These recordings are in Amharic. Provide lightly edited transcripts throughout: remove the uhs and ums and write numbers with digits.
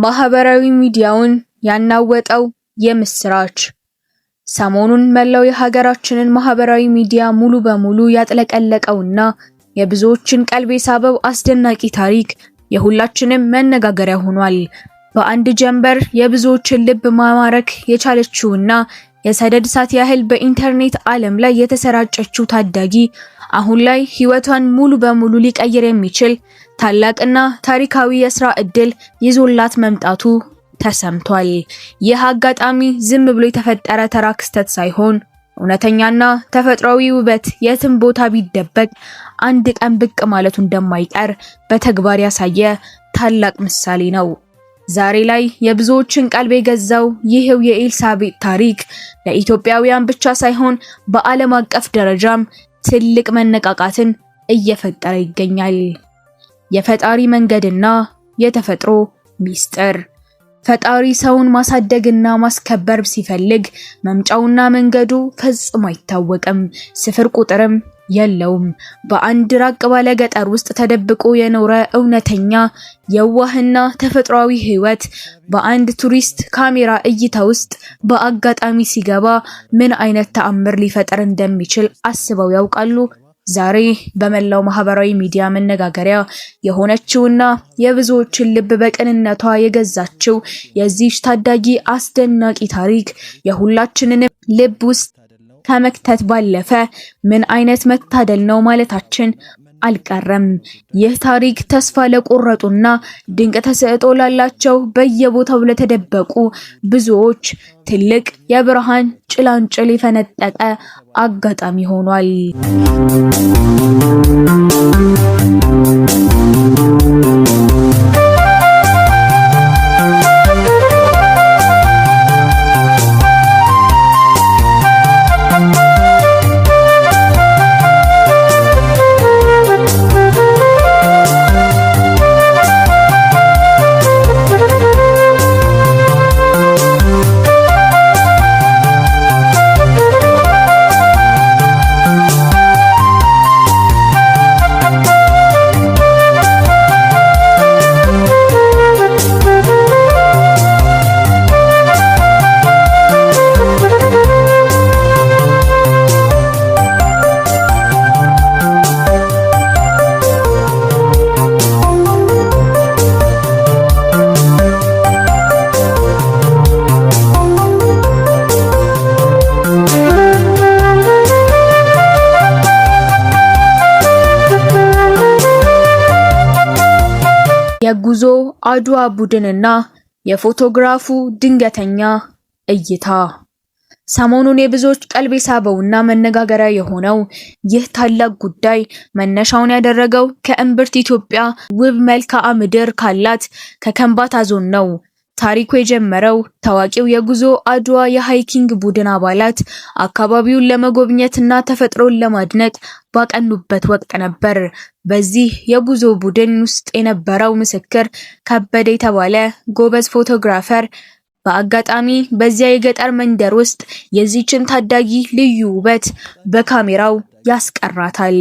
ማህበራዊ ሚዲያውን ያናወጠው የምስራች ሰሞኑን መላው የሀገራችንን ማህበራዊ ሚዲያ ሙሉ በሙሉ ያጥለቀለቀውና የብዙዎችን ቀልብ የሳበው አስደናቂ ታሪክ የሁላችንም መነጋገሪያ ሆኗል። በአንድ ጀንበር የብዙዎችን ልብ ማማረክ የቻለችውና የሰደድ እሳት ያህል በኢንተርኔት ዓለም ላይ የተሰራጨችው ታዳጊ አሁን ላይ ህይወቷን ሙሉ በሙሉ ሊቀይር የሚችል ታላቅና ታሪካዊ የሥራ ዕድል ይዞላት መምጣቱ ተሰምቷል። ይህ አጋጣሚ ዝም ብሎ የተፈጠረ ተራ ክስተት ሳይሆን እውነተኛና ተፈጥሯዊ ውበት የትም ቦታ ቢደበቅ አንድ ቀን ብቅ ማለቱ እንደማይቀር በተግባር ያሳየ ታላቅ ምሳሌ ነው። ዛሬ ላይ የብዙዎችን ቀልብ የገዛው ይህው የኤልሳቤጥ ታሪክ ለኢትዮጵያውያን ብቻ ሳይሆን በዓለም አቀፍ ደረጃም ትልቅ መነቃቃትን እየፈጠረ ይገኛል። የፈጣሪ መንገድና የተፈጥሮ ሚስጥር። ፈጣሪ ሰውን ማሳደግና ማስከበር ሲፈልግ መምጫውና መንገዱ ፈጽሞ አይታወቅም፣ ስፍር ቁጥርም የለውም። በአንድ ራቅ ባለ ገጠር ውስጥ ተደብቆ የኖረ እውነተኛ የዋህና ተፈጥሯዊ ህይወት በአንድ ቱሪስት ካሜራ እይታ ውስጥ በአጋጣሚ ሲገባ ምን አይነት ተአምር ሊፈጠር እንደሚችል አስበው ያውቃሉ? ዛሬ በመላው ማህበራዊ ሚዲያ መነጋገሪያ የሆነችውና የብዙዎችን ልብ በቅንነቷ የገዛችው የዚህ ታዳጊ አስደናቂ ታሪክ የሁላችንን ልብ ውስጥ ከመክተት ባለፈ ምን አይነት መታደል ነው ማለታችን አልቀረም። ይህ ታሪክ ተስፋ ለቆረጡና ድንቅ ተሰጥኦ ላላቸው በየቦታው ለተደበቁ ብዙዎች ትልቅ የብርሃን ጭላንጭል የፈነጠቀ አጋጣሚ ሆኗል። የጉዞ አድዋ ቡድንና የፎቶግራፉ ድንገተኛ እይታ። ሰሞኑን የብዙዎች ቀልብ የሳበውና መነጋገሪያ የሆነው ይህ ታላቅ ጉዳይ መነሻውን ያደረገው ከእምብርት ኢትዮጵያ ውብ መልክዓ ምድር ካላት ከከምባታ ዞን ነው። ታሪኩ የጀመረው ታዋቂው የጉዞ አድዋ የሃይኪንግ ቡድን አባላት አካባቢውን ለመጎብኘትና ተፈጥሮን ለማድነቅ ባቀኑበት ወቅት ነበር። በዚህ የጉዞ ቡድን ውስጥ የነበረው ምስክር ከበደ የተባለ ጎበዝ ፎቶግራፈር በአጋጣሚ በዚያ የገጠር መንደር ውስጥ የዚህችን ታዳጊ ልዩ ውበት በካሜራው ያስቀራታል።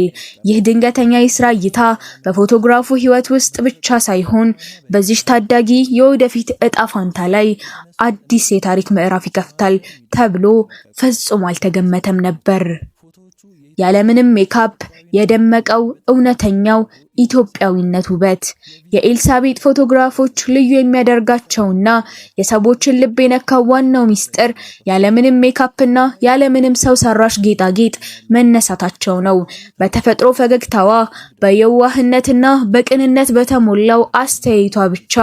ይህ ድንገተኛ የሥራ እይታ በፎቶግራፉ ህይወት ውስጥ ብቻ ሳይሆን በዚህ ታዳጊ የወደፊት እጣ ፋንታ ላይ አዲስ የታሪክ ምዕራፍ ይከፍታል ተብሎ ፈጽሞ አልተገመተም ነበር። ያለምንም ሜካፕ የደመቀው እውነተኛው ኢትዮጵያዊነት ውበት የኤልሳቤጥ ፎቶግራፎች ልዩ የሚያደርጋቸውና የሰዎችን ልብ የነካው ዋናው ሚስጥር ያለምንም ሜካፕና ያለምንም ሰው ሰራሽ ጌጣጌጥ መነሳታቸው ነው። በተፈጥሮ ፈገግታዋ በየዋህነትና በቅንነት በተሞላው አስተያየቷ ብቻ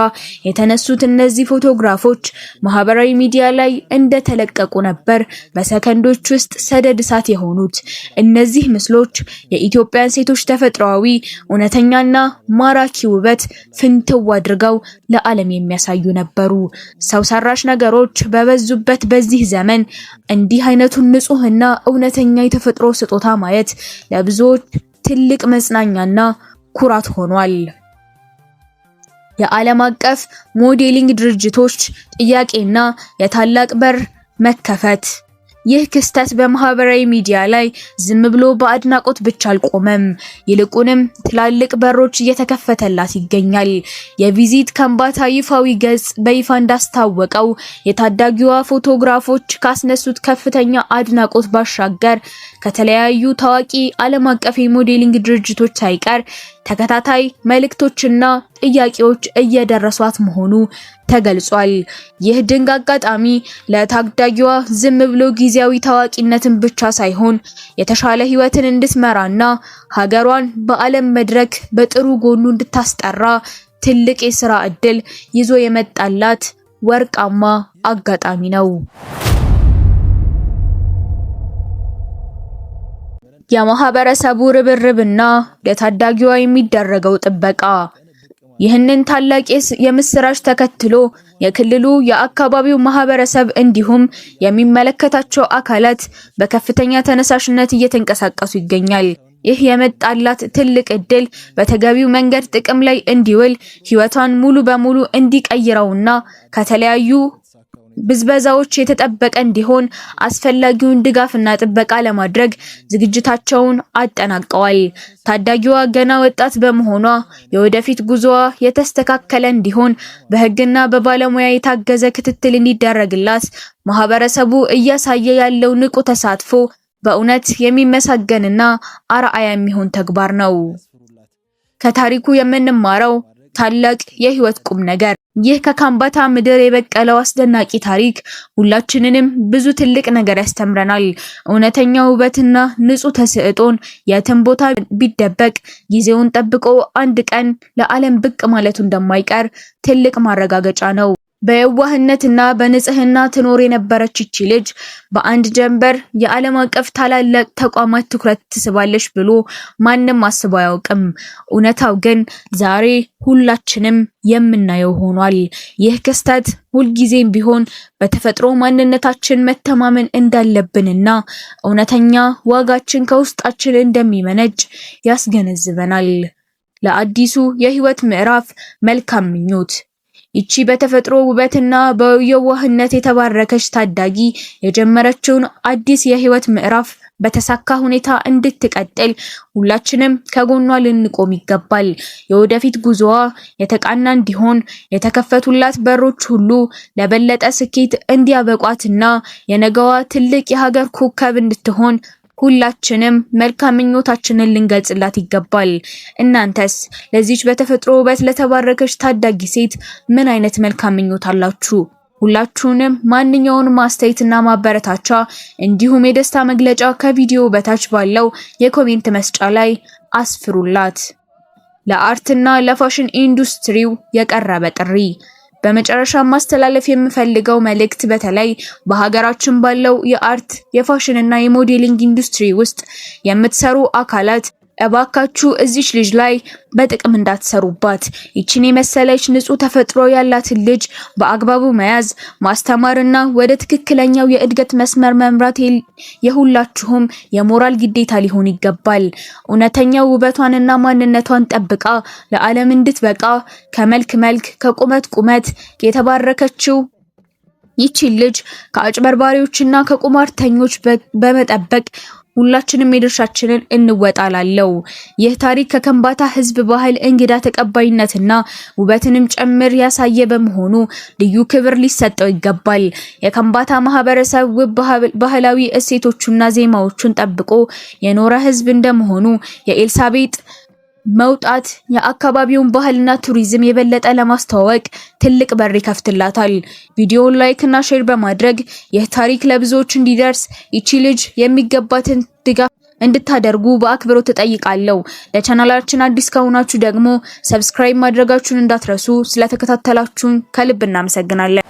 የተነሱት እነዚህ ፎቶግራፎች ማህበራዊ ሚዲያ ላይ እንደተለቀቁ ነበር በሰከንዶች ውስጥ ሰደድ እሳት የሆኑት። እነዚህ ምስሎች የኢትዮጵያን ሴቶች ተፈጥሯዊ እውነተኛና ማራኪ ውበት ፍንትው አድርገው ለዓለም የሚያሳዩ ነበሩ። ሰው ሰራሽ ነገሮች በበዙበት በዚህ ዘመን እንዲህ አይነቱን ንጹህና እውነተኛ የተፈጥሮ ስጦታ ማየት ለብዙዎች ትልቅ መጽናኛና ኩራት ሆኗል። የዓለም አቀፍ ሞዴሊንግ ድርጅቶች ጥያቄና የታላቅ በር መከፈት። ይህ ክስተት በማህበራዊ ሚዲያ ላይ ዝም ብሎ በአድናቆት ብቻ አልቆመም። ይልቁንም ትላልቅ በሮች እየተከፈተላት ይገኛል። የቪዚት ከምባታ ይፋዊ ገጽ በይፋ እንዳስታወቀው የታዳጊዋ ፎቶግራፎች ካስነሱት ከፍተኛ አድናቆት ባሻገር ከተለያዩ ታዋቂ ዓለም አቀፍ የሞዴሊንግ ድርጅቶች ሳይቀር ተከታታይ መልእክቶችና ጥያቄዎች እየደረሷት መሆኑ ተገልጿል። ይህ ድንቅ አጋጣሚ ለታዳጊዋ ዝም ብሎ ጊዜያዊ ታዋቂነትን ብቻ ሳይሆን የተሻለ ህይወትን እንድትመራና ሀገሯን በዓለም መድረክ በጥሩ ጎኑ እንድታስጠራ ትልቅ የሥራ ዕድል ይዞ የመጣላት ወርቃማ አጋጣሚ ነው። የማህበረሰቡ ርብርብና ለታዳጊዋ የሚደረገው ጥበቃ። ይህንን ታላቅ የምስራች ተከትሎ የክልሉ የአካባቢው ማህበረሰብ እንዲሁም የሚመለከታቸው አካላት በከፍተኛ ተነሳሽነት እየተንቀሳቀሱ ይገኛል። ይህ የመጣላት ትልቅ ዕድል በተገቢው መንገድ ጥቅም ላይ እንዲውል ህይወቷን ሙሉ በሙሉ እንዲቀይረውና ከተለያዩ ብዝበዛዎች የተጠበቀ እንዲሆን አስፈላጊውን ድጋፍና ጥበቃ ለማድረግ ዝግጅታቸውን አጠናቀዋል። ታዳጊዋ ገና ወጣት በመሆኗ የወደፊት ጉዞዋ የተስተካከለ እንዲሆን በህግና በባለሙያ የታገዘ ክትትል እንዲደረግላት ማህበረሰቡ እያሳየ ያለው ንቁ ተሳትፎ በእውነት የሚመሰገንና አርአያ የሚሆን ተግባር ነው። ከታሪኩ የምንማረው ታላቅ የህይወት ቁም ነገር። ይህ ከካምባታ ምድር የበቀለው አስደናቂ ታሪክ ሁላችንንም ብዙ ትልቅ ነገር ያስተምረናል። እውነተኛ ውበትና ንጹህ ተስዕጦን የትም ቦታ ቢደበቅ ጊዜውን ጠብቆ አንድ ቀን ለዓለም ብቅ ማለቱ እንደማይቀር ትልቅ ማረጋገጫ ነው። በየዋህነትና በንጽህና ትኖር የነበረች እቺ ልጅ በአንድ ጀንበር የዓለም አቀፍ ታላላቅ ተቋማት ትኩረት ትስባለች ብሎ ማንም አስቦ አያውቅም። እውነታው ግን ዛሬ ሁላችንም የምናየው ሆኗል። ይህ ክስተት ሁልጊዜም ቢሆን በተፈጥሮ ማንነታችን መተማመን እንዳለብንና እውነተኛ ዋጋችን ከውስጣችን እንደሚመነጭ ያስገነዝበናል። ለአዲሱ የህይወት ምዕራፍ መልካም ምኞት። ይቺ በተፈጥሮ ውበትና በየዋህነት የተባረከች ታዳጊ የጀመረችውን አዲስ የህይወት ምዕራፍ በተሳካ ሁኔታ እንድትቀጥል ሁላችንም ከጎኗ ልንቆም ይገባል። የወደፊት ጉዞዋ የተቃና እንዲሆን የተከፈቱላት በሮች ሁሉ ለበለጠ ስኬት እንዲያበቋትና የነገዋ ትልቅ የሀገር ኮከብ እንድትሆን ሁላችንም መልካም ምኞታችንን ልንገልጽላት ይገባል። እናንተስ ለዚች በተፈጥሮ ውበት ለተባረከች ታዳጊ ሴት ምን አይነት መልካም ምኞት አላችሁ? ሁላችሁንም ማንኛውንም አስተያየትና ማበረታቻ እንዲሁም የደስታ መግለጫ ከቪዲዮ በታች ባለው የኮሜንት መስጫ ላይ አስፍሩላት። ለአርትና ለፋሽን ኢንዱስትሪው የቀረበ ጥሪ። በመጨረሻ ማስተላለፍ የምፈልገው መልእክት በተለይ በሀገራችን ባለው የአርት የፋሽን እና የሞዴሊንግ ኢንዱስትሪ ውስጥ የምትሰሩ አካላት እባካችሁ እዚች ልጅ ላይ በጥቅም እንዳትሰሩባት። ይቺን የመሰለች ንጹህ ተፈጥሮ ያላትን ልጅ በአግባቡ መያዝ፣ ማስተማርና ወደ ትክክለኛው የእድገት መስመር መምራት የሁላችሁም የሞራል ግዴታ ሊሆን ይገባል። እውነተኛው ውበቷንና ማንነቷን ጠብቃ ለዓለም እንድትበቃ ከመልክ መልክ ከቁመት ቁመት የተባረከችው ይቺን ልጅ ከአጭበርባሪዎችና ከቁማርተኞች በመጠበቅ ሁላችንም የድርሻችንን እንወጣላለው። ይህ ታሪክ ከከምባታ ህዝብ ባህል እንግዳ ተቀባይነትና ውበትንም ጭምር ያሳየ በመሆኑ ልዩ ክብር ሊሰጠው ይገባል። የከምባታ ማህበረሰብ ውብ ባህላዊ እሴቶቹና ዜማዎቹን ጠብቆ የኖረ ህዝብ እንደመሆኑ የኤልሳቤጥ መውጣት የአካባቢውን ባህልና ቱሪዝም የበለጠ ለማስተዋወቅ ትልቅ በር ይከፍትላታል። ቪዲዮውን ላይክ እና ሼር በማድረግ ይህ ታሪክ ለብዙዎች እንዲደርስ ይቺ ልጅ የሚገባትን ድጋፍ እንድታደርጉ በአክብሮት ተጠይቃለሁ። ለቻናላችን አዲስ ከሆናችሁ ደግሞ ሰብስክራይብ ማድረጋችሁን እንዳትረሱ። ስለተከታተላችሁን ከልብ እናመሰግናለን።